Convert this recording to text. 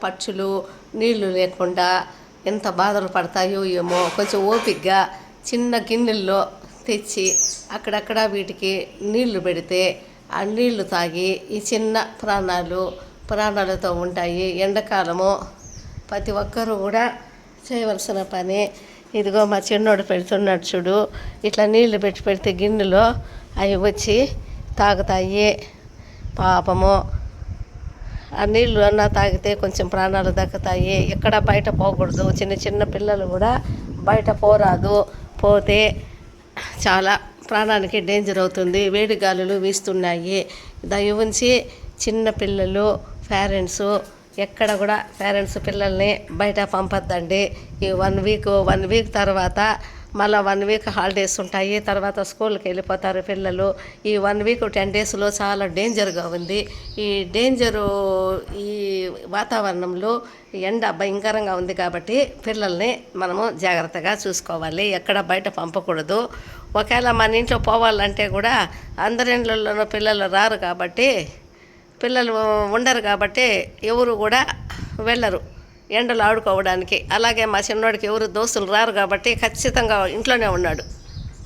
పచ్చులు నీళ్లు లేకుండా ఎంత బాధలు పడతాయో ఏమో. కొంచెం ఓపికగా చిన్న గిన్నెల్లో తెచ్చి అక్కడక్కడ వీటికి నీళ్లు పెడితే ఆ నీళ్లు తాగి ఈ చిన్న ప్రాణాలతో ఉంటాయి. ఎండాకాలము ప్రతి ఒక్కరూ కూడా చేయవలసిన పని. ఇదిగో మా చిన్నోడు పెడుతున్నాడు చూడు, ఇట్లా నీళ్లు పెడితే గిన్నెలో అవి వచ్చి తాగుతాయి. పాపము ఆ నీళ్ళు అన్నా తాగితే కొంచెం ప్రాణాలు దక్కుతాయి. ఎక్కడ బయట పోకూడదు. చిన్న పిల్లలు కూడా బయట పోరాదు. పోతే చాలా ప్రాణానికి డేంజర్ అవుతుంది. వేడి గాలులు వీస్తున్నాయి. దయ ఉంచి చిన్న పిల్లలు పేరెంట్స్ ఎక్కడ కూడా పిల్లల్ని బయట పంపొద్దండి. ఈ 1 వీక్ తర్వాత మళ్ళీ 1 వీక్ హాలిడేస్ ఉంటాయి. తర్వాత స్కూల్కి వెళ్ళిపోతారు పిల్లలు. ఈ 1 వీక్ 10 డేస్లో చాలా డేంజర్గా ఉంది. ఈ వాతావరణంలో ఎండ భయంకరంగా ఉంది కాబట్టి పిల్లల్ని మనము జాగ్రత్తగా చూసుకోవాలి. ఎక్కడ బయట పంపకూడదు. ఒకవేళ మన ఇంట్లో పోవాలంటే కూడా అందరి ఇండ్లలోనూ పిల్లలు రారు కాబట్టి, పిల్లలు ఉండరు కాబట్టి ఎవరు కూడా వెళ్ళరు ఎండలు ఆడుకోవడానికి. అలాగే మా చిన్నోడికి ఎవరు దోస్తులు రారు కాబట్టి ఖచ్చితంగా ఇంట్లోనే ఉన్నాడు.